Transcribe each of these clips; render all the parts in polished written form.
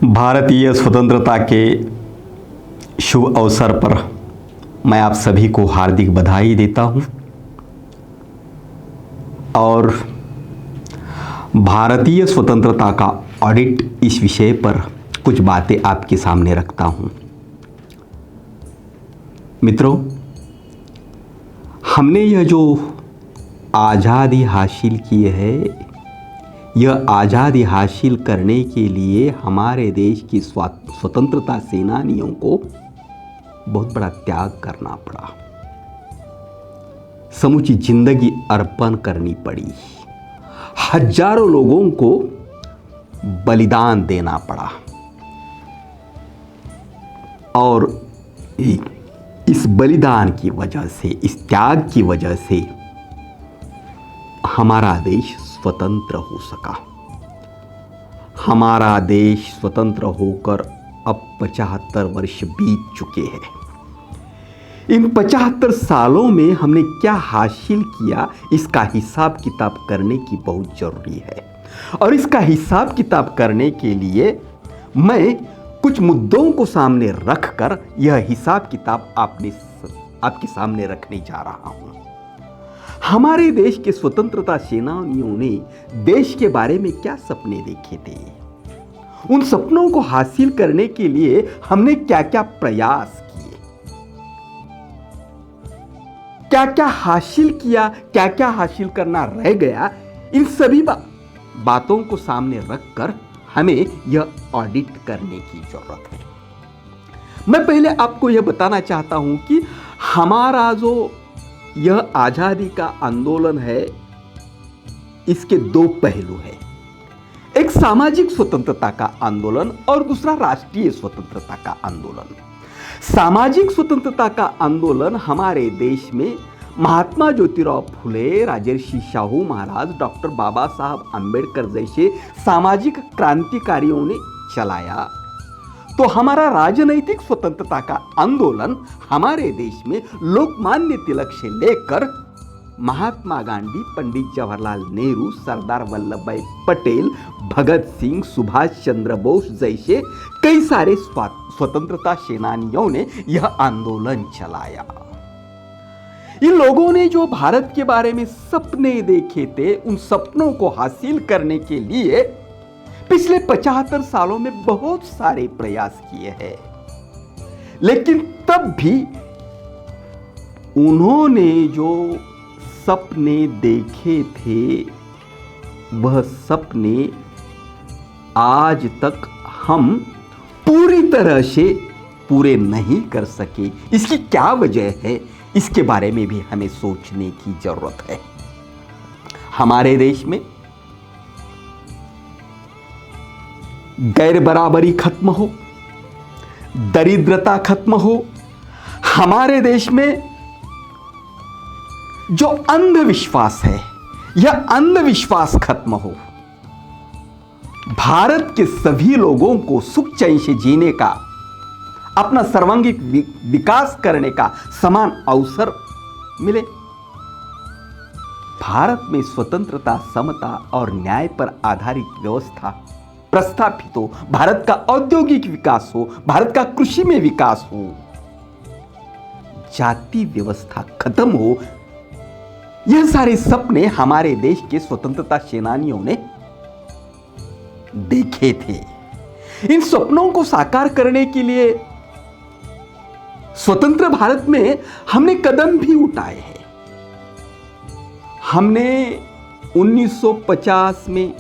भारतीय स्वतंत्रता के शुभ अवसर पर मैं आप सभी को हार्दिक बधाई देता हूं और भारतीय स्वतंत्रता का ऑडिट इस विषय पर कुछ बातें आपके सामने रखता हूं। मित्रों, हमने यह जो आज़ादी हासिल की है, यह आज़ादी हासिल करने के लिए हमारे देश की स्वतंत्रता सेनानियों को बहुत बड़ा त्याग करना पड़ा, समूची जिंदगी अर्पण करनी पड़ी, हजारों लोगों को बलिदान देना पड़ा और इस बलिदान की वजह से, इस त्याग की वजह से हमारा देश स्वतंत्र हो सका। हमारा देश स्वतंत्र होकर अब 75 वर्ष बीत चुके हैं। इन 75 सालों में हमने क्या हासिल किया, इसका हिसाब किताब करने की बहुत जरूरी है। और इसका हिसाब किताब करने के लिए मैं कुछ मुद्दों को सामने रखकर यह हिसाब किताब आपके सामने रखने जा रहा हूं। हमारे देश के स्वतंत्रता सेनानियों ने देश के बारे में क्या सपने देखे थे, उन सपनों को हासिल करने के लिए हमने क्या क्या प्रयास किए, क्या क्या हासिल किया, क्या क्या हासिल करना रह गया, इन सभी बातों को सामने रखकर हमें यह ऑडिट करने की जरूरत है। मैं पहले आपको यह बताना चाहता हूं कि हमारा जो यह आजादी का आंदोलन है, इसके दो पहलू हैं। एक सामाजिक स्वतंत्रता का आंदोलन और दूसरा राष्ट्रीय स्वतंत्रता का आंदोलन। सामाजिक स्वतंत्रता का आंदोलन हमारे देश में महात्मा ज्योतिराव फुले, राजर्षि शाहू महाराज, डॉक्टर बाबा साहब आंबेडकर जैसे सामाजिक क्रांतिकारियों ने चलाया। तो हमारा राजनैतिक स्वतंत्रता का आंदोलन हमारे देश में लोकमान्य तिलक से लेकर महात्मा गांधी, पंडित जवाहरलाल नेहरू, सरदार वल्लभ भाई पटेल, भगत सिंह, सुभाष चंद्र बोस जैसे कई सारे स्वतंत्रता सेनानियों ने यह आंदोलन चलाया। इन लोगों ने जो भारत के बारे में सपने देखे थे, उन सपनों को हासिल करने के लिए पिछले 75 सालों में बहुत सारे प्रयास किए हैं, लेकिन तब भी उन्होंने जो सपने देखे थे, वह सपने आज तक हम पूरी तरह से पूरे नहीं कर सके। इसकी क्या वजह है, इसके बारे में भी हमें सोचने की जरूरत है। हमारे देश में गैर बराबरी खत्म हो, दरिद्रता खत्म हो, हमारे देश में जो अंधविश्वास है, यह अंधविश्वास खत्म हो, भारत के सभी लोगों को सुख चैन से जीने का, अपना सर्वांगीण विकास करने का समान अवसर मिले। भारत में स्वतंत्रता, समता और न्याय पर आधारित व्यवस्था प्रस्थापित हो, भारत का औद्योगिक विकास हो, भारत का कृषि में विकास हो, जाति व्यवस्था खत्म हो, यह सारे सपने हमारे देश के स्वतंत्रता सेनानियों ने देखे थे। इन सपनों को साकार करने के लिए स्वतंत्र भारत में हमने कदम भी उठाए हैं। हमने 1950 में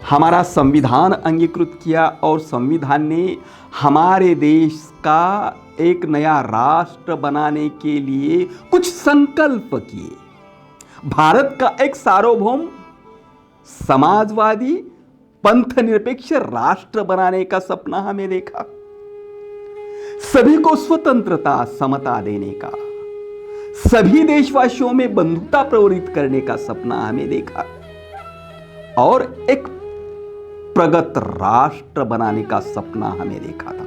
हमारा संविधान अंगीकृत किया और संविधान ने हमारे देश का एक नया राष्ट्र बनाने के लिए कुछ संकल्प किए। भारत का एक सार्वभौम समाजवादी पंथ निरपेक्ष राष्ट्र बनाने का सपना हमें देखा। सभी को स्वतंत्रता, समता देने का, सभी देशवासियों में बंधुता प्रवृत्त करने का सपना हमें देखा और एक प्रगत राष्ट्र बनाने का सपना हमें देखा था।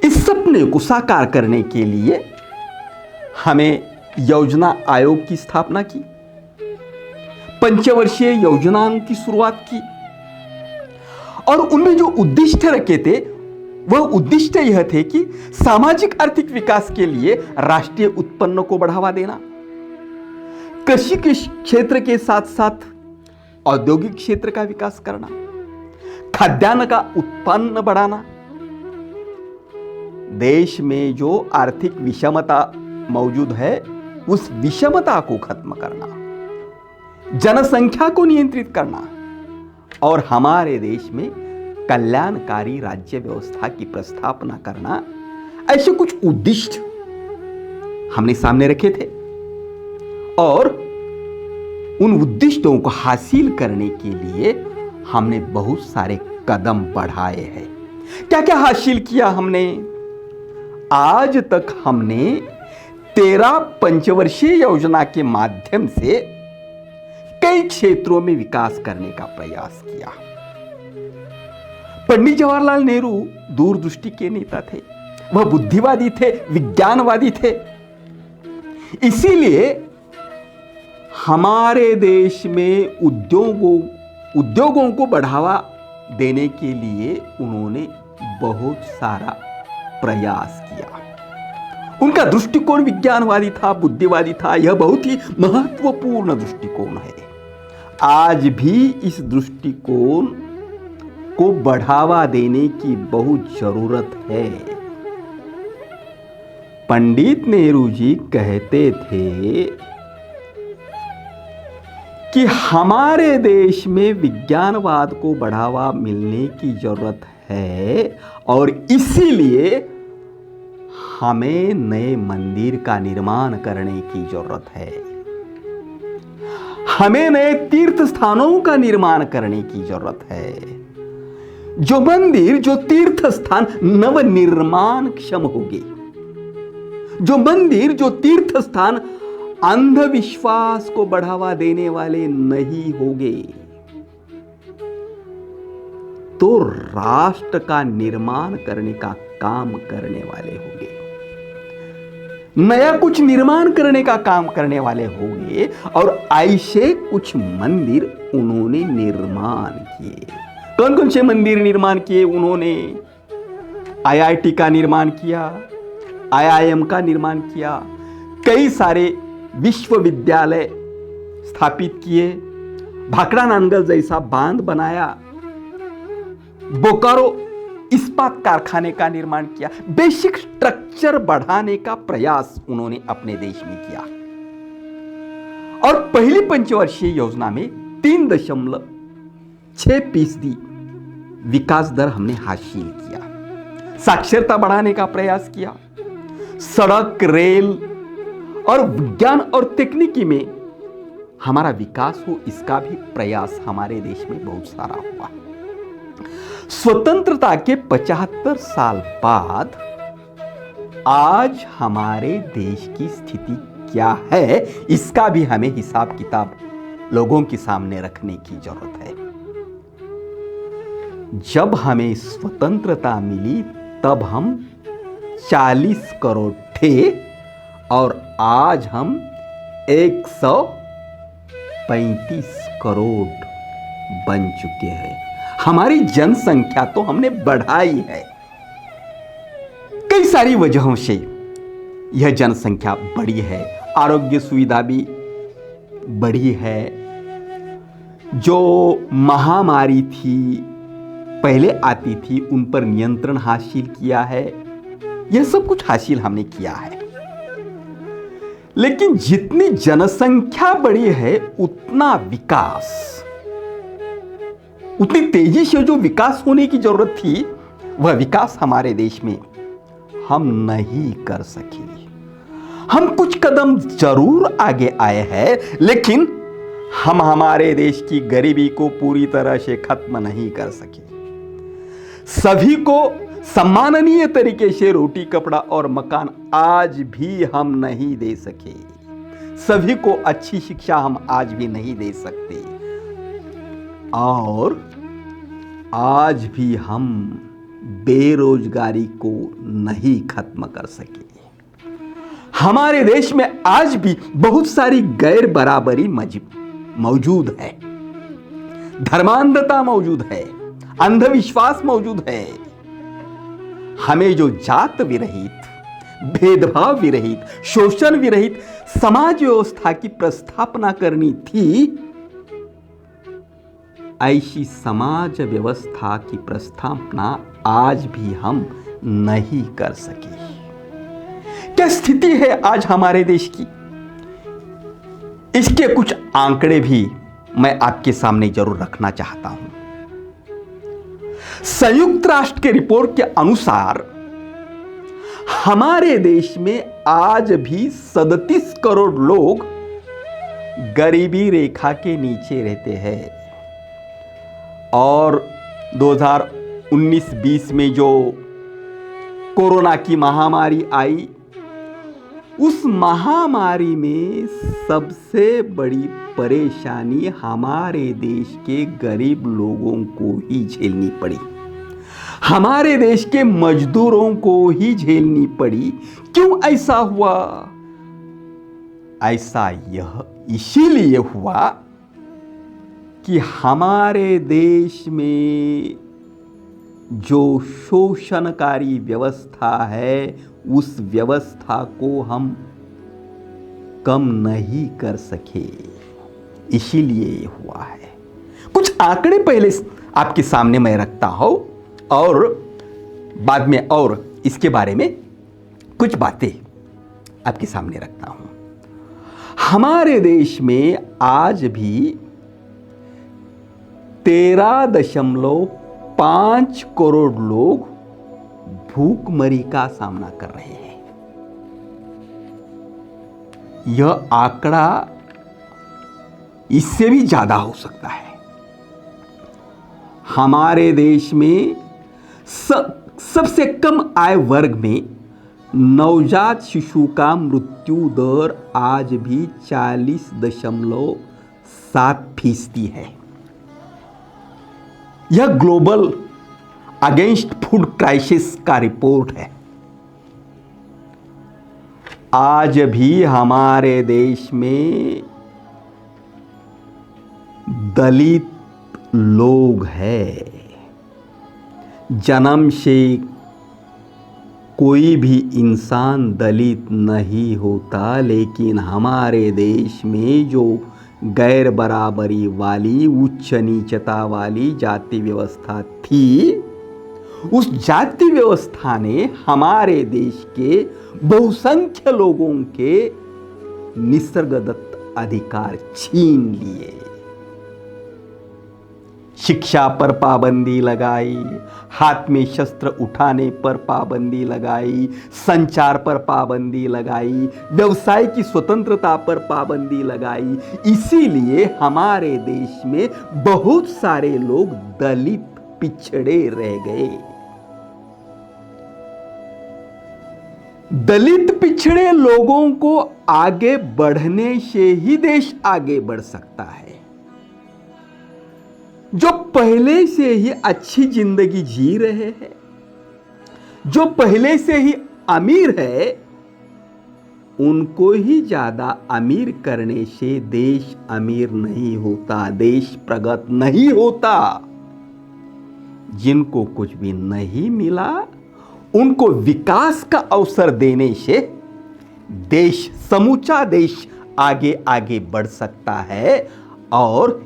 इस सपने को साकार करने के लिए हमें योजना आयोग की स्थापना की। पंचवर्षीय योजनाओं की शुरुआत की और उनमें जो उद्दिष्ट रखे थे वह उद्दिष्ट यह थे कि सामाजिक आर्थिक विकास के लिए राष्ट्रीय उत्पन्न को बढ़ावा देना, कृषि के क्षेत्र के साथ साथ औद्योगिक क्षेत्र का विकास करना, खाद्यान्न का उत्पन्न बढ़ाना, देश में जो आर्थिक विषमता मौजूद है उस विषमता को खत्म करना, जनसंख्या को नियंत्रित करना और हमारे देश में कल्याणकारी राज्य व्यवस्था की प्रस्थापना करना, ऐसे कुछ उद्दिष्ट हमने सामने रखे थे और उन उद्दिष्टों को हासिल करने के लिए हमने बहुत सारे कदम बढ़ाए हैं। क्या क्या हासिल किया हमने? आज तक हमने 13 पंचवर्षीय योजना के माध्यम से कई क्षेत्रों में विकास करने का प्रयास किया। पंडित जवाहरलाल नेहरू दूरदृष्टि के नेता थे, वह बुद्धिवादी थे, विज्ञानवादी थे। इसीलिए हमारे देश में उद्योगों को बढ़ावा देने के लिए उन्होंने बहुत सारा प्रयास किया। उनका दृष्टिकोण विज्ञानवादी था, बुद्धिवादी था। यह बहुत ही महत्वपूर्ण दृष्टिकोण है। आज भी इस दृष्टिकोण को बढ़ावा देने की बहुत जरूरत है। पंडित नेहरू जी कहते थे कि हमारे देश में विज्ञानवाद को बढ़ावा मिलने की जरूरत है और इसीलिए हमें नए मंदिर का निर्माण करने की जरूरत है, हमें नए तीर्थ स्थानों का निर्माण करने की जरूरत है। जो मंदिर, जो तीर्थ स्थान नवनिर्माण क्षम होंगे, जो मंदिर, जो तीर्थ स्थान अंधविश्वास को बढ़ावा देने वाले नहीं होंगे, तो राष्ट्र का निर्माण करने का काम करने वाले होंगे, नया कुछ निर्माण करने का काम करने वाले होंगे। और ऐसे कुछ मंदिर उन्होंने निर्माण किए। कौन कौन से मंदिर निर्माण किए उन्होंने? आईआईटी का निर्माण किया, आईआईएम का निर्माण किया, कई सारे विश्वविद्यालय स्थापित किए, भाखड़ा नांगल जैसा बांध बनाया, बोकारो इस्पात कारखाने का निर्माण किया। बेसिक स्ट्रक्चर बढ़ाने का प्रयास उन्होंने अपने देश में किया और पहली पंचवर्षीय योजना में 3.6% विकास दर हमने हासिल किया। साक्षरता बढ़ाने का प्रयास किया, सड़क, रेल और विज्ञान और तकनीकी में हमारा विकास हो, इसका भी प्रयास हमारे देश में बहुत सारा हुआ। स्वतंत्रता के 75 साल बाद आज हमारे देश की स्थिति क्या है, इसका भी हमें हिसाब किताब लोगों के सामने रखने की जरूरत है। जब हमें स्वतंत्रता मिली तब हम 40 करोड़ थे और आज हम 135 करोड़ बन चुके हैं। हमारी जनसंख्या तो हमने बढ़ाई है। कई सारी वजहों से यह जनसंख्या बढ़ी है, आरोग्य सुविधा भी बढ़ी है। जो महामारी थी पहले आती थी उन पर नियंत्रण हासिल किया है। यह सब कुछ हासिल हमने किया है। लेकिन जितनी जनसंख्या बढ़ी है उतनी तेजी से जो विकास होने की जरूरत थी वह विकास हमारे देश में हम नहीं कर सके। हम कुछ कदम जरूर आगे आए हैं, लेकिन हम हमारे देश की गरीबी को पूरी तरह से खत्म नहीं कर सके। सभी को सम्माननीय तरीके से रोटी, कपड़ा और मकान आज भी हम नहीं दे सके। सभी को अच्छी शिक्षा हम आज भी नहीं दे सकते और आज भी हम बेरोजगारी को नहीं खत्म कर सके। हमारे देश में आज भी बहुत सारी गैर बराबरी मौजूद है, धर्मांधता मौजूद है, अंधविश्वास मौजूद है। हमें जो जात विरहित, भेदभाव विरहित, शोषण विरहित समाज व्यवस्था की प्रस्थापना करनी थी, ऐसी समाज व्यवस्था की प्रस्थापना आज भी हम नहीं कर सके। क्या स्थिति है आज हमारे देश की? इसके कुछ आंकड़े भी मैं आपके सामने जरूर रखना चाहता हूं। संयुक्त राष्ट्र के रिपोर्ट के अनुसार हमारे देश में आज भी 37 करोड़ लोग गरीबी रेखा के नीचे रहते हैं और 2019-20 में जो कोरोना की महामारी आई, उस महामारी में सबसे बड़ी परेशानी हमारे देश के गरीब लोगों को ही झेलनी पड़ी, हमारे देश के मजदूरों को ही झेलनी पड़ी। क्यों ऐसा हुआ? ऐसा यह इसीलिए हुआ कि हमारे देश में जो शोषणकारी व्यवस्था है, उस व्यवस्था को हम कम नहीं कर सके, इसीलिए हुआ है। कुछ आंकड़े पहले आपके सामने मैं रखता हूं और बाद में और इसके बारे में कुछ बातें आपके सामने रखता हूं। हमारे देश में आज भी 13.5 करोड़ लोग भूखमरी का सामना कर रहे हैं। यह आंकड़ा इससे भी ज्यादा हो सकता है। हमारे देश में सबसे कम आय वर्ग में नवजात शिशु का मृत्यु दर आज भी 40.7% है। यह ग्लोबल अगेंस्ट फूड क्राइसिस का रिपोर्ट है। आज भी हमारे देश में दलित लोग हैं। जन्म से कोई भी इंसान दलित नहीं होता, लेकिन हमारे देश में जो गैर बराबरी वाली, उच्च नीचता वाली जाति व्यवस्था थी, उस जाति व्यवस्था ने हमारे देश के बहुसंख्य लोगों के निसर्गदत्त अधिकार छीन लिए। शिक्षा पर पाबंदी लगाई, हाथ में शस्त्र उठाने पर पाबंदी लगाई, संचार पर पाबंदी लगाई, व्यवसाय की स्वतंत्रता पर पाबंदी लगाई। इसीलिए हमारे देश में बहुत सारे लोग दलित पिछड़े रह गए। दलित पिछड़े लोगों को आगे बढ़ने से ही देश आगे बढ़ सकता है। जो पहले से ही अच्छी जिंदगी जी रहे हैं, जो पहले से ही अमीर है, उनको ही ज्यादा अमीर करने से देश अमीर नहीं होता, देश प्रगत नहीं होता। जिनको कुछ भी नहीं मिला, उनको विकास का अवसर देने से देश, समूचा देश आगे आगे बढ़ सकता है। और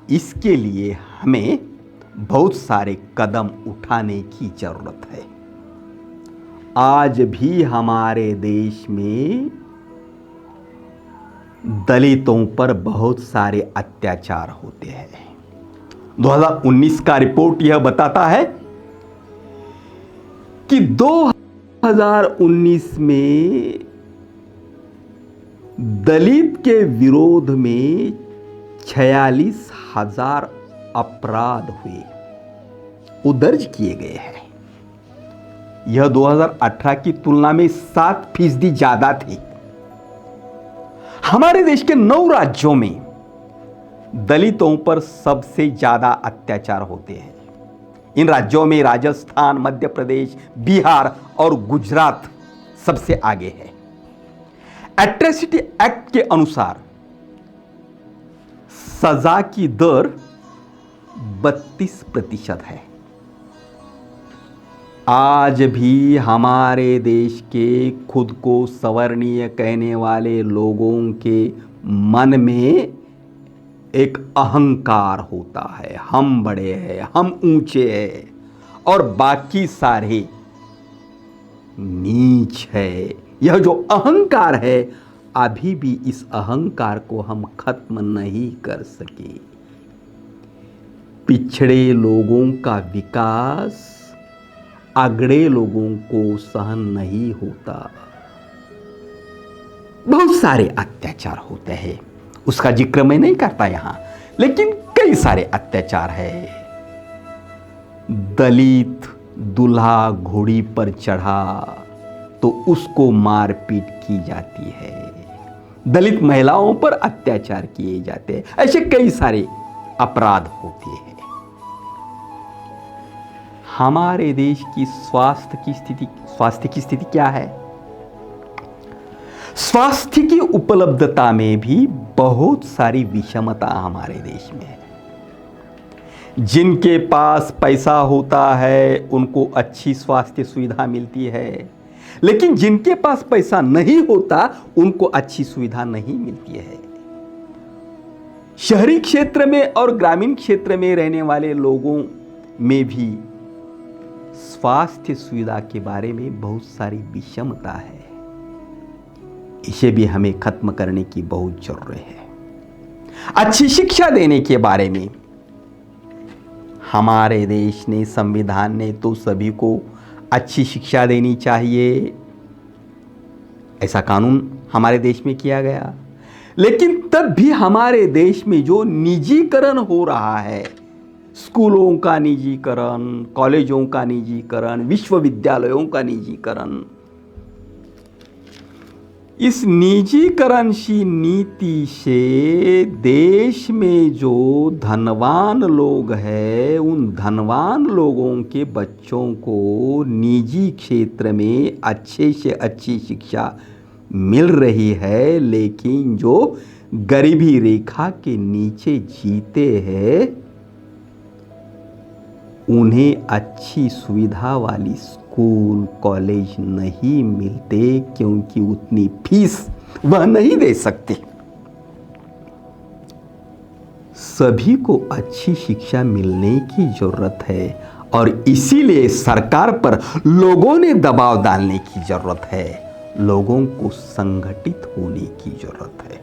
इसके लिए हमें बहुत सारे कदम उठाने की जरूरत है। आज भी हमारे देश में दलितों पर बहुत सारे अत्याचार होते हैं। 2019 का रिपोर्ट यह बताता है कि 2019 में दलित के विरोध में 46,000 अपराध हुए, वो दर्ज किए गए हैं। यह 2018 की तुलना में 7% ज्यादा थी। हमारे देश के 9 राज्यों में दलितों पर सबसे ज्यादा अत्याचार होते हैं। इन राज्यों में राजस्थान, मध्य प्रदेश, बिहार और गुजरात सबसे आगे है। एट्रॉसिटी एक्ट के अनुसार सजा की दर 32% है। आज भी हमारे देश के खुद को सवर्णीय कहने वाले लोगों के मन में एक अहंकार होता है, हम बड़े हैं, हम ऊंचे हैं और बाकी सारे नीच है। यह जो अहंकार है, अभी भी इस अहंकार को हम खत्म नहीं कर सके। पिछड़े लोगों का विकास अगड़े लोगों को सहन नहीं होता। बहुत सारे अत्याचार होते हैं, उसका जिक्र मैं नहीं करता यहां, लेकिन कई सारे अत्याचार है। दलित दूल्हा घोड़ी पर चढ़ा तो उसको मारपीट की जाती है, दलित महिलाओं पर अत्याचार किए जाते हैं, ऐसे कई सारे अपराध होते हैं। हमारे देश की स्वास्थ्य की स्थिति क्या है? स्वास्थ्य की उपलब्धता में भी बहुत सारी विषमता हमारे देश में है। जिनके पास पैसा होता है उनको अच्छी स्वास्थ्य सुविधा मिलती है, लेकिन जिनके पास पैसा नहीं होता उनको अच्छी सुविधा नहीं मिलती है। शहरी क्षेत्र में और ग्रामीण क्षेत्र में रहने वाले लोगों में भी स्वास्थ्य सुविधा के बारे में बहुत सारी विषमता है। इसे भी हमें खत्म करने की बहुत जरूरत है। अच्छी शिक्षा देने के बारे में हमारे देश ने, संविधान ने तो सभी को अच्छी शिक्षा देनी चाहिए, ऐसा कानून हमारे देश में किया गया। लेकिन तब भी हमारे देश में जो निजीकरण हो रहा है, स्कूलों का निजीकरण, कॉलेजों का निजीकरण, विश्वविद्यालयों का निजीकरण, इस निजीकरण की नीति से देश में जो धनवान लोग हैं, उन धनवान लोगों के बच्चों को निजी क्षेत्र में अच्छे से अच्छी शिक्षा मिल रही है, लेकिन जो गरीबी रेखा के नीचे जीते हैं उन्हें अच्छी सुविधा वाली स्कूल कॉलेज नहीं मिलते, क्योंकि उतनी फीस वह नहीं दे सकते। सभी को अच्छी शिक्षा मिलने की जरूरत है और इसीलिए सरकार पर लोगों ने दबाव डालने की जरूरत है, लोगों को संगठित होने की जरूरत है।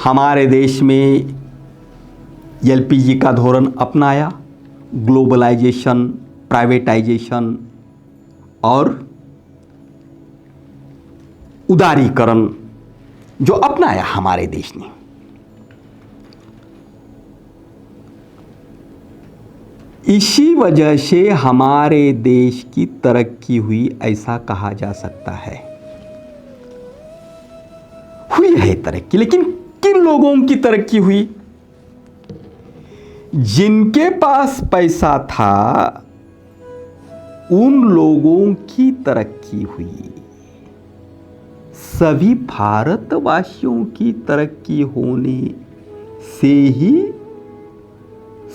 हमारे देश में एलपीजी का धोरण अपनाया, ग्लोबलाइजेशन, प्राइवेटाइजेशन और उदारीकरण जो अपनाया हमारे देश ने, इसी वजह से हमारे देश की तरक्की हुई, ऐसा कहा जा सकता है। हुई है तरक्की, लेकिन किन लोगों की तरक्की हुई? जिनके पास पैसा था उन लोगों की तरक्की हुई। सभी भारतवासियों की तरक्की होने से ही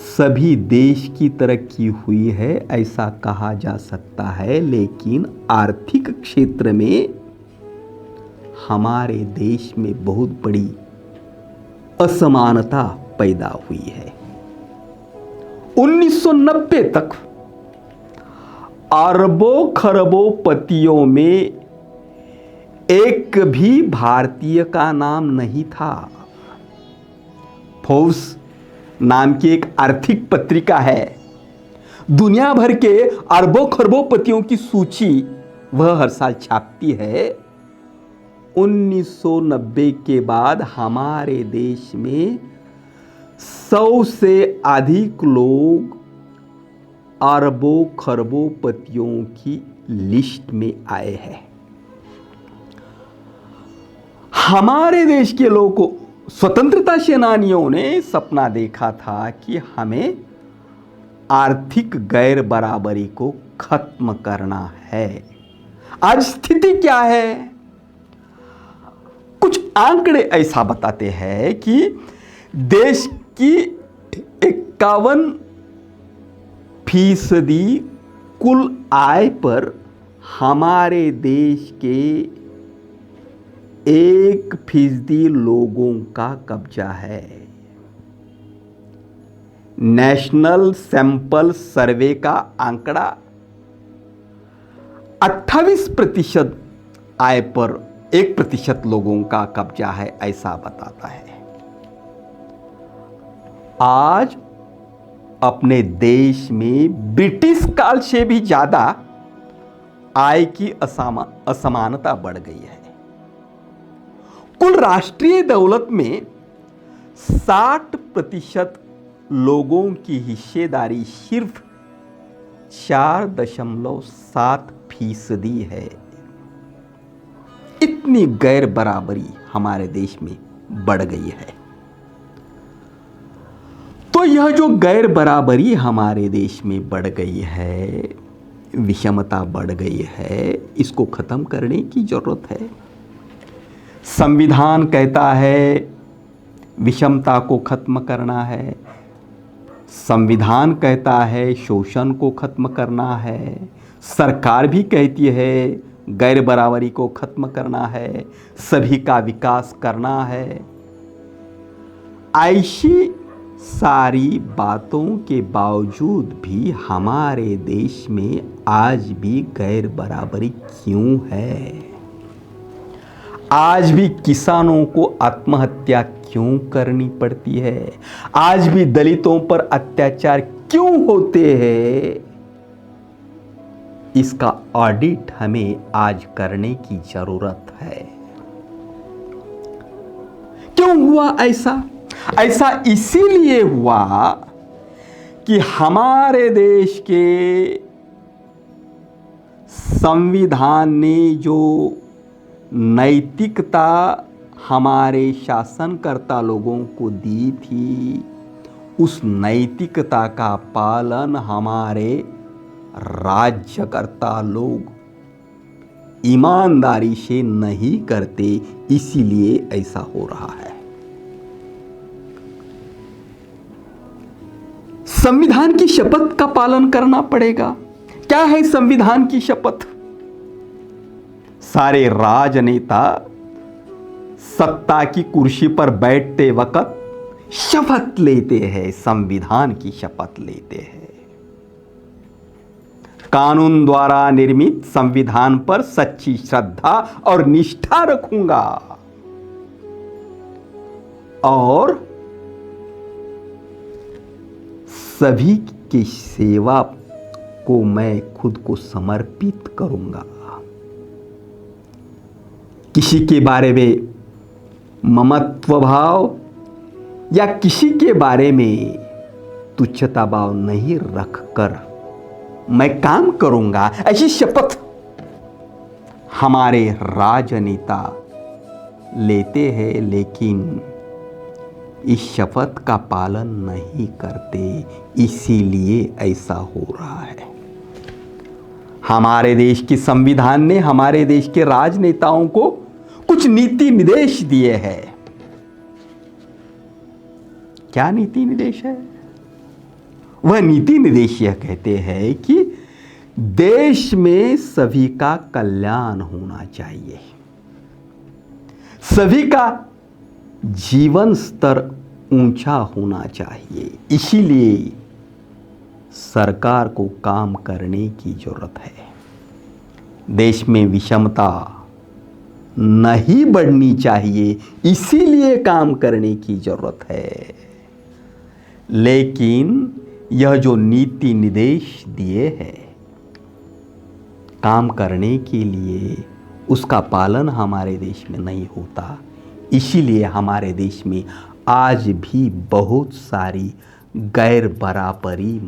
सभी देश की तरक्की हुई है, ऐसा कहा जा सकता है। लेकिन आर्थिक क्षेत्र में हमारे देश में बहुत बड़ी असमानता पैदा हुई है। 1990 तक अरबों खरबों पतियों में एक भी भारतीय का नाम नहीं था। फोर्ब्स नाम की एक आर्थिक पत्रिका है, दुनिया भर के अरबों खरबों पतियों की सूची वह हर साल छापती है। 1990 के बाद हमारे देश में 100 से अधिक लोग अरबों खरबों पतियों की लिस्ट में आए हैं। हमारे देश के लोगों को स्वतंत्रता सेनानियों ने सपना देखा था कि हमें आर्थिक गैर बराबरी को खत्म करना है। आज स्थिति क्या है? कुछ आंकड़े ऐसा बताते हैं कि देश की 51% कुल आय पर हमारे देश के 1% लोगों का कब्जा है। नेशनल सैंपल सर्वे का आंकड़ा 28% आय पर 1% लोगों का कब्जा है, ऐसा बताता है। आज अपने देश में ब्रिटिश काल से भी ज्यादा आय की असमानता बढ़ गई है। कुल राष्ट्रीय दौलत में 60% लोगों की हिस्सेदारी सिर्फ 4.7% है। इतनी गैर बराबरी हमारे देश में बढ़ गई है। तो यह जो गैर बराबरी हमारे देश में बढ़ गई है, विषमता बढ़ गई है, इसको खत्म करने की जरूरत है। संविधान कहता है विषमता को खत्म करना है, संविधान कहता है शोषण को खत्म करना है, सरकार भी कहती है गैर बराबरी को खत्म करना है, सभी का विकास करना है। ऐसी सारी बातों के बावजूद भी हमारे देश में आज भी गैर बराबरी क्यों है? आज भी किसानों को आत्महत्या क्यों करनी पड़ती है? आज भी दलितों पर अत्याचार क्यों होते हैं? इसका ऑडिट हमें आज करने की जरूरत है। क्यों हुआ ऐसा? ऐसा इसीलिए हुआ कि हमारे देश के संविधान ने जो नैतिकता हमारे शासनकर्ता लोगों को दी थी, उस नैतिकता का पालन हमारे राज्यकर्ता लोग ईमानदारी से नहीं करते, इसीलिए ऐसा हो रहा है। संविधान की शपथ का पालन करना पड़ेगा। क्या है संविधान की शपथ? सारे राजनेता सत्ता की कुर्सी पर बैठते वक्त शपथ लेते हैं, संविधान की शपथ लेते हैं। कानून द्वारा निर्मित संविधान पर सच्ची श्रद्धा और निष्ठा रखूंगा और सभी की सेवा को मैं खुद को समर्पित करूंगा। किसी के बारे में ममत्व भाव या किसी के बारे में तुच्छता भाव नहीं रखकर मैं काम करूंगा, ऐसी शपथ हमारे राजनेता लेते हैं, लेकिन इस शपथ का पालन नहीं करते, इसीलिए ऐसा हो रहा है। हमारे देश के संविधान ने हमारे देश के राजनेताओं को कुछ नीति निर्देश दिए हैं। क्या नीति निर्देश है? वह नीति निर्देश यह कहते हैं कि देश में सभी का कल्याण होना चाहिए, सभी का जीवन स्तर ऊंचा होना चाहिए, इसीलिए सरकार को काम करने की जरूरत है। देश में विषमता नहीं बढ़नी चाहिए, इसीलिए काम करने की जरूरत है। लेकिन यह जो नीति निर्देश दिए हैं काम करने के लिए, उसका पालन हमारे देश में नहीं होता, इसीलिए हमारे देश में आज भी बहुत सारी गैर बराबरी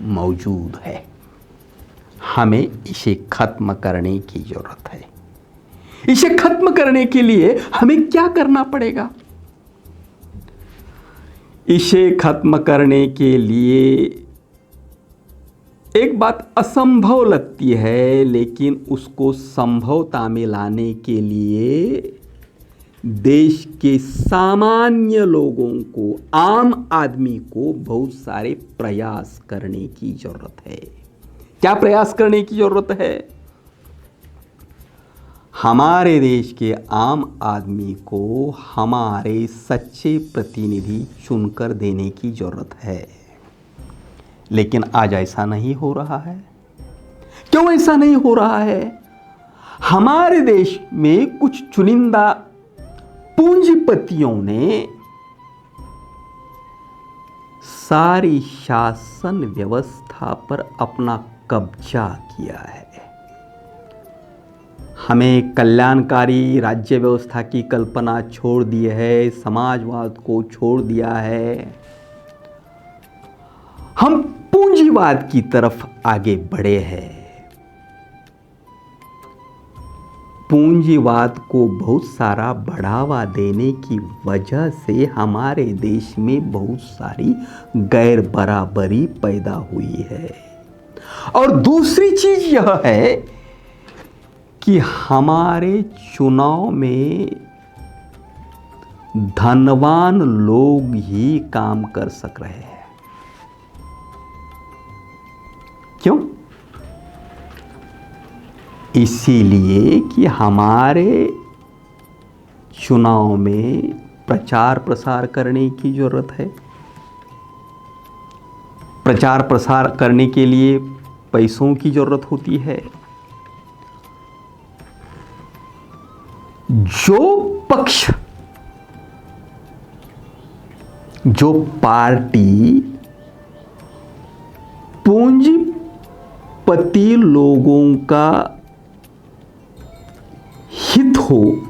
मौजूद है। हमें इसे खत्म करने की जरूरत है। इसे खत्म करने के लिए हमें क्या करना पड़ेगा? इसे खत्म करने के लिए एक बात असंभव लगती है, लेकिन उसको संभवता में लाने के लिए देश के सामान्य लोगों को, आम आदमी को बहुत सारे प्रयास करने की जरूरत है। क्या प्रयास करने की जरूरत है? हमारे देश के आम आदमी को हमारे सच्चे प्रतिनिधि चुनकर देने की जरूरत है। लेकिन आज ऐसा नहीं हो रहा है। क्यों ऐसा नहीं हो रहा है? हमारे देश में कुछ चुनिंदा पूंजीपतियों ने सारी शासन व्यवस्था पर अपना कब्जा किया है। हमें कल्याणकारी राज्य व्यवस्था की कल्पना छोड़ दी है, समाजवाद को छोड़ दिया है। हम पूंजीवाद की तरफ आगे बढ़े हैं। पूंजीवाद को बहुत सारा बढ़ावा देने की वजह से हमारे देश में बहुत सारी गैर बराबरी पैदा हुई है। और दूसरी चीज यह है कि हमारे चुनाव में धनवान लोग ही काम कर सक रहे हैं। क्यों? इसीलिए कि हमारे चुनाव में प्रचार प्रसार करने की जरूरत है। प्रचार प्रसार करने के लिए पैसों की जरूरत होती है। जो पक्ष, जो पार्टी पूंजीपति लोगों का हित हो,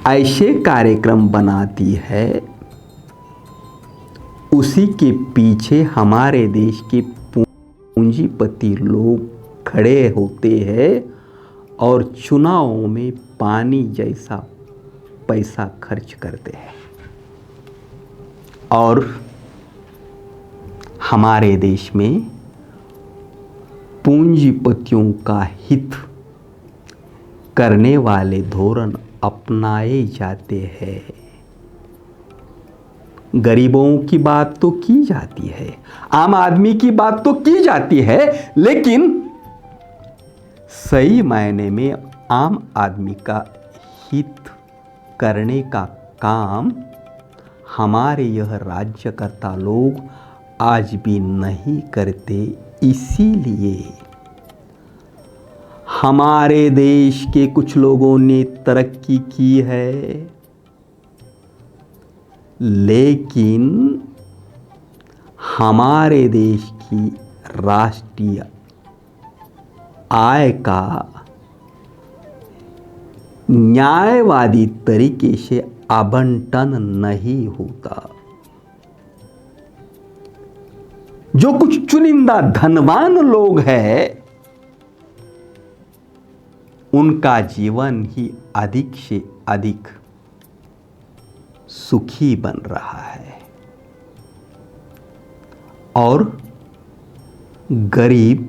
ऐसे कार्यक्रम बनाती है, उसी के पीछे हमारे देश के पूंजीपति लोग खड़े होते हैं और चुनावों में पानी जैसा पैसा खर्च करते हैं। और हमारे देश में पूंजीपतियों का हित करने वाले धोरण अपनाए जाते हैं। गरीबों की बात तो की जाती है, आम आदमी की बात तो की जाती है, लेकिन सही मायने में आम आदमी का हित करने का काम हमारे यह राज्यकर्ता लोग आज भी नहीं करते। इसीलिए हमारे देश के कुछ लोगों ने तरक्की की है, लेकिन हमारे देश की राष्ट्रीय आय का न्यायवादी तरीके से आवंटन नहीं होता। जो कुछ चुनिंदा धनवान लोग हैं, उनका जीवन ही अधिक से अधिक सुखी बन रहा है और गरीब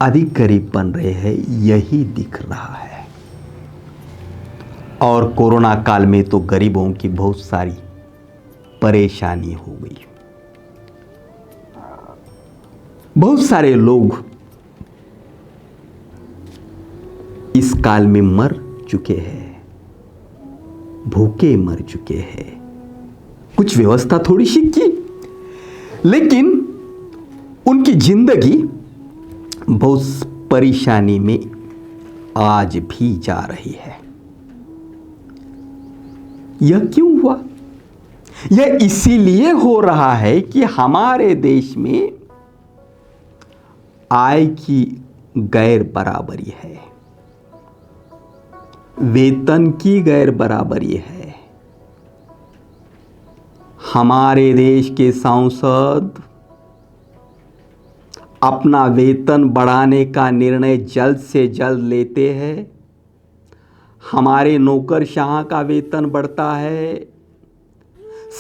अधिक गरीब बन रहे हैं, यही दिख रहा है। और कोरोना काल में तो गरीबों की बहुत सारी परेशानी हो गई। बहुत सारे लोग इस काल में मर चुके हैं, भूखे मर चुके हैं। कुछ व्यवस्था थोड़ी सी की, लेकिन उनकी जिंदगी बहुत परेशानी में आज भी जा रही है। यह क्यों हुआ? यह इसीलिए हो रहा है कि हमारे देश में आय की गैर बराबरी है, वेतन की गैर बराबरी है। हमारे देश के सांसद अपना वेतन बढ़ाने का निर्णय जल्द से जल्द लेते हैं। हमारे नौकरशाह का वेतन बढ़ता है,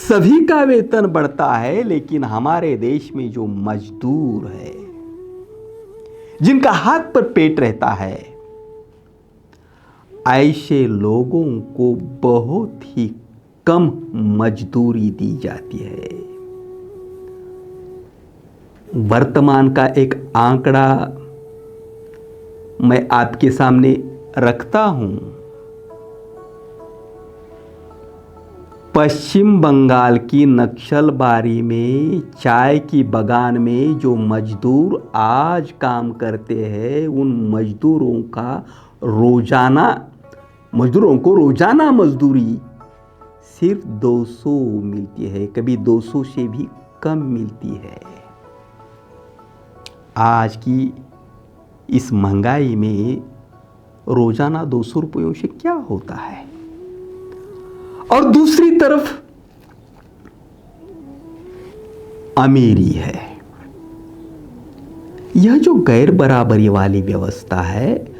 सभी का वेतन बढ़ता है, लेकिन हमारे देश में जो मजदूर है, जिनका हाथ पर पेट रहता है, ऐसे लोगों को बहुत ही कम मजदूरी दी जाती है। वर्तमान का एक आंकड़ा मैं आपके सामने रखता हूं। पश्चिम बंगाल की नक्सलबारी में चाय की बागान में जो मजदूर आज काम करते हैं, उन मजदूरों को रोजाना मजदूरी सिर्फ 200 मिलती है, कभी 200 से भी कम मिलती है। आज की इस महंगाई में रोजाना 200 रुपयों से क्या होता है। और दूसरी तरफ अमीरी है। यह जो गैर बराबरी वाली व्यवस्था है,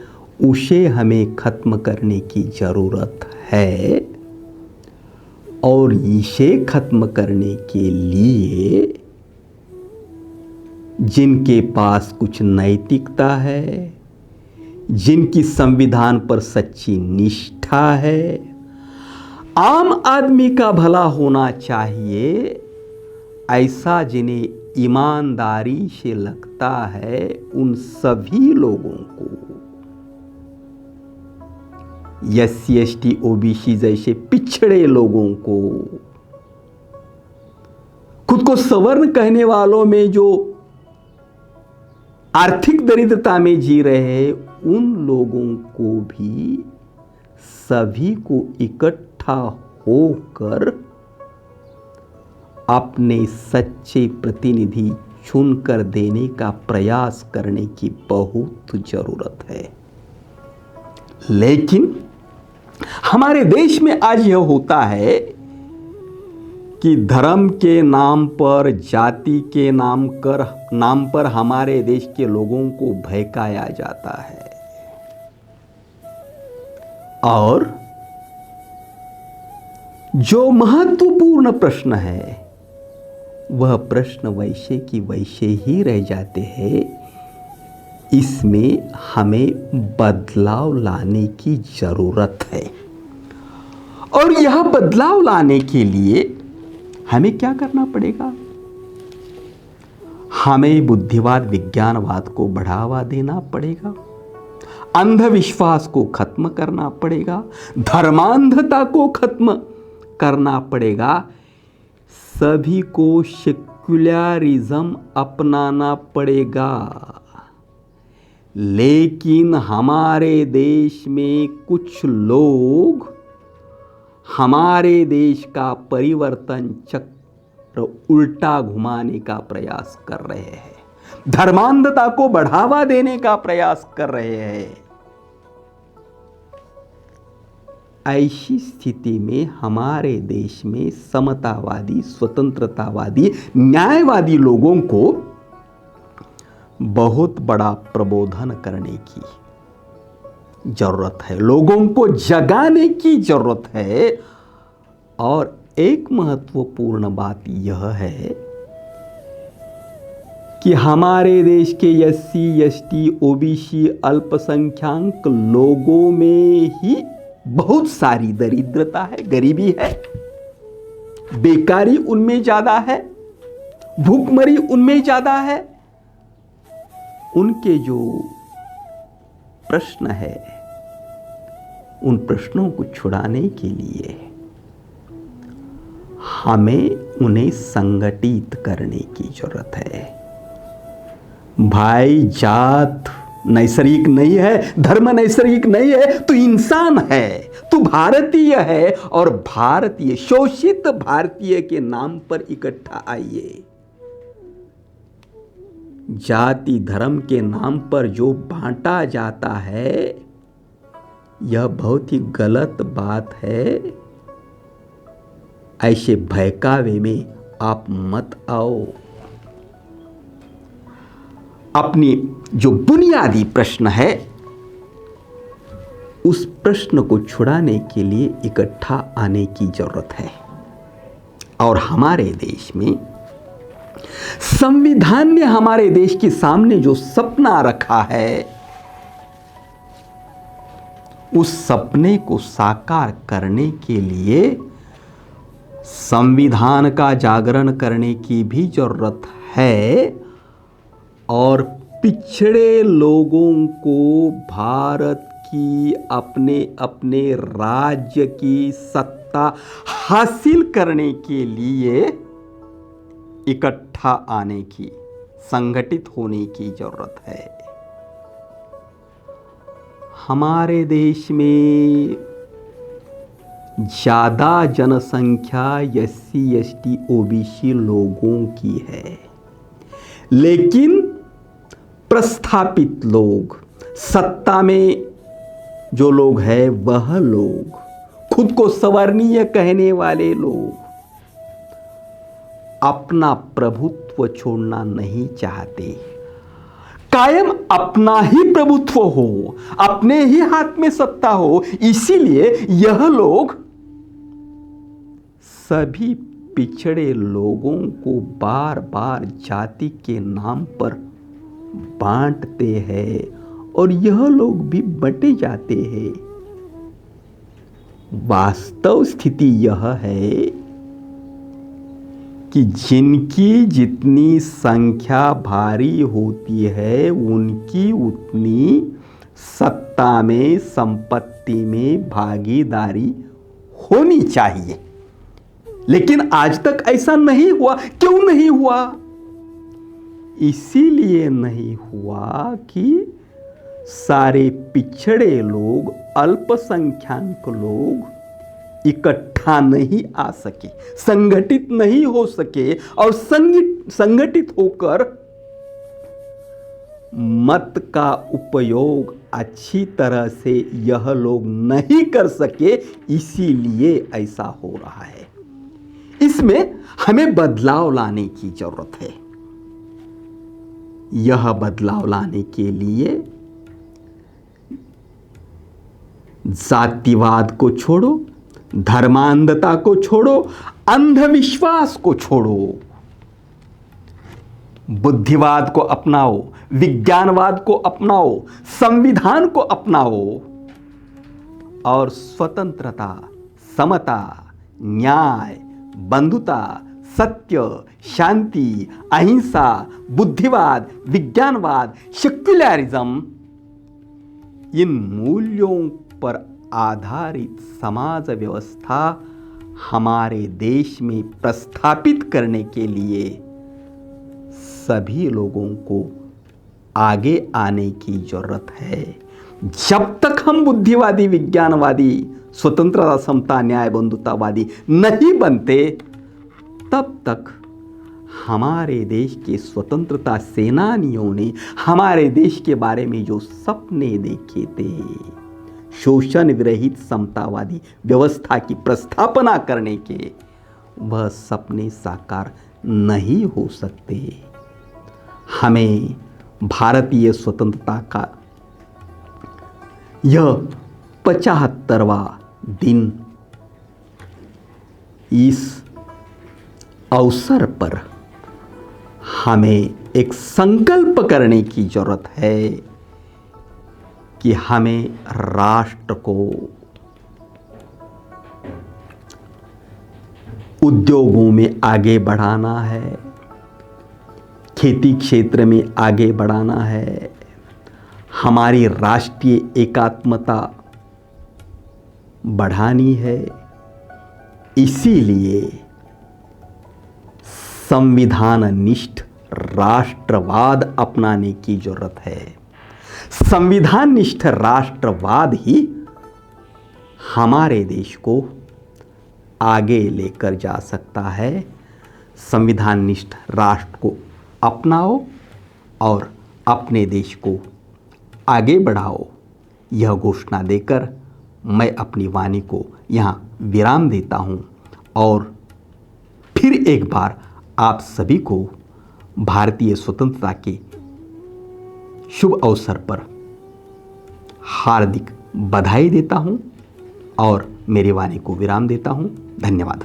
उसे हमें खत्म करने की जरूरत है। और इसे खत्म करने के लिए जिनके पास कुछ नैतिकता है, जिनकी संविधान पर सच्ची निष्ठा है, आम आदमी का भला होना चाहिए, ऐसा जिन्हें ईमानदारी से लगता है, उन सभी लोगों को SC ST OBC जैसे पिछड़े लोगों को, खुद को सवर्ण कहने वालों में जो आर्थिक दरिद्रता में जी रहे हैं, उन लोगों को भी सभी को इकट्ठा होकर अपने सच्चे प्रतिनिधि चुनकर देने का प्रयास करने की बहुत जरूरत है। लेकिन हमारे देश में आज यह होता है कि धर्म के नाम पर, जाति के नाम पर हमारे देश के लोगों को भड़काया जाता है। और जो महत्वपूर्ण प्रश्न है, वह प्रश्न वैसे की वैसे ही रह जाते हैं। इसमें हमें बदलाव लाने की जरूरत है। और यह बदलाव लाने के लिए हमें क्या करना पड़ेगा? हमें बुद्धिवाद, विज्ञानवाद को बढ़ावा देना पड़ेगा, अंधविश्वास को खत्म करना पड़ेगा, धर्मांधता को खत्म करना पड़ेगा, सभी को सेक्युलरिज्म अपनाना पड़ेगा। लेकिन हमारे देश में कुछ लोग हमारे देश का परिवर्तन चक्र उल्टा घुमाने का प्रयास कर रहे हैं, धर्मांधता को बढ़ावा देने का प्रयास कर रहे हैं। ऐसी स्थिति में हमारे देश में समतावादी, स्वतंत्रतावादी, न्यायवादी लोगों को बहुत बड़ा प्रबोधन करने की जरूरत है, लोगों को जगाने की जरूरत है। और एक महत्वपूर्ण बात यह है कि हमारे देश के SC ST OBC अल्पसंख्यक लोगों में ही बहुत सारी दरिद्रता है, गरीबी है, बेकारी उनमें ज्यादा है, भूखमरी उनमें ज्यादा है। उनके जो प्रश्न है, उन प्रश्नों को छुड़ाने के लिए हमें उन्हें संगठित करने की जरूरत है। भाई, जात नैसर्गिक नहीं है, धर्म नैसर्गिक नहीं है, तू इंसान है, तू भारतीय है। और भारतीय, शोषित भारतीय के नाम पर इकट्ठा आइए। जाति धर्म के नाम पर जो बांटा जाता है, यह बहुत ही गलत बात है। ऐसे बहकावे में आप मत आओ। अपनी जो बुनियादी प्रश्न है, उस प्रश्न को छुड़ाने के लिए इकट्ठा आने की जरूरत है। और हमारे देश में संविधान ने हमारे देश के सामने जो सपना रखा है, उस सपने को साकार करने के लिए संविधान का जागरण करने की भी जरूरत है और पिछड़े लोगों को भारत की अपने अपने राज्य की सत्ता हासिल करने के लिए इकट्ठा आने की, संगठित होने की जरूरत है। हमारे देश में ज़्यादा जनसंख्या SC ST OBC लोगों की है, लेकिन प्रस्थापित लोग, सत्ता में जो लोग हैं वह लोग, खुद को सवर्णीय कहने वाले लोग अपना प्रभुत्व छोड़ना नहीं चाहते। कायम अपना ही प्रभुत्व हो, अपने ही हाथ में सत्ता हो, इसीलिए यह लोग सभी पिछड़े लोगों को बार बार जाति के नाम पर बांटते हैं और यह लोग भी बंटे जाते हैं। वास्तव स्थिति यह है कि जिनकी जितनी संख्या भारी होती है उनकी उतनी सत्ता में, संपत्ति में भागीदारी होनी चाहिए, लेकिन आज तक ऐसा नहीं हुआ। क्यों नहीं हुआ? इसीलिए नहीं हुआ कि सारे पिछड़े लोग, अल्पसंख्यक लोग इकट्ठा नहीं आ सके, संगठित नहीं हो सके और संगठित होकर मत का उपयोग अच्छी तरह से यह लोग नहीं कर सके, इसीलिए ऐसा हो रहा है। इसमें हमें बदलाव लाने की जरूरत है। यह बदलाव लाने के लिए जातिवाद को छोड़ो, धर्मांधता को छोड़ो, अंधविश्वास को छोड़ो, बुद्धिवाद को अपनाओ, विज्ञानवाद को अपनाओ, संविधान को अपनाओ और स्वतंत्रता, समता, न्याय, बंधुता, सत्य, शांति, अहिंसा, बुद्धिवाद, विज्ञानवाद, सेक्युलरिज्म, इन मूल्यों पर आधारित समाज व्यवस्था हमारे देश में प्रस्थापित करने के लिए सभी लोगों को आगे आने की जरूरत है। जब तक हम बुद्धिवादी, विज्ञानवादी, स्वतंत्रता, समता, न्याय, बंधुतावादी नहीं बनते, तब तक हमारे देश के स्वतंत्रता सेनानियों ने हमारे देश के बारे में जो सपने देखे थे, शोषण विरहित समतावादी व्यवस्था की प्रस्थापना करने के, वह सपने साकार नहीं हो सकते। हमें भारतीय स्वतंत्रता का यह 75वां दिन, इस अवसर पर हमें एक संकल्प करने की जरूरत है कि हमें राष्ट्र को उद्योगों में आगे बढ़ाना है, खेती क्षेत्र में आगे बढ़ाना है, हमारी राष्ट्रीय एकात्मता बढ़ानी है। इसीलिए संविधान निष्ठ राष्ट्रवाद अपनाने की जरूरत है। संविधान निष्ठ राष्ट्रवाद ही हमारे देश को आगे लेकर जा सकता है। संविधान निष्ठ राष्ट्र को अपनाओ और अपने देश को आगे बढ़ाओ। यह घोषणा देकर मैं अपनी वाणी को यहाँ विराम देता हूँ और फिर एक बार आप सभी को भारतीय स्वतंत्रता के शुभ अवसर पर हार्दिक बधाई देता हूँ और मेरी वाणी को विराम देता हूँ। धन्यवाद।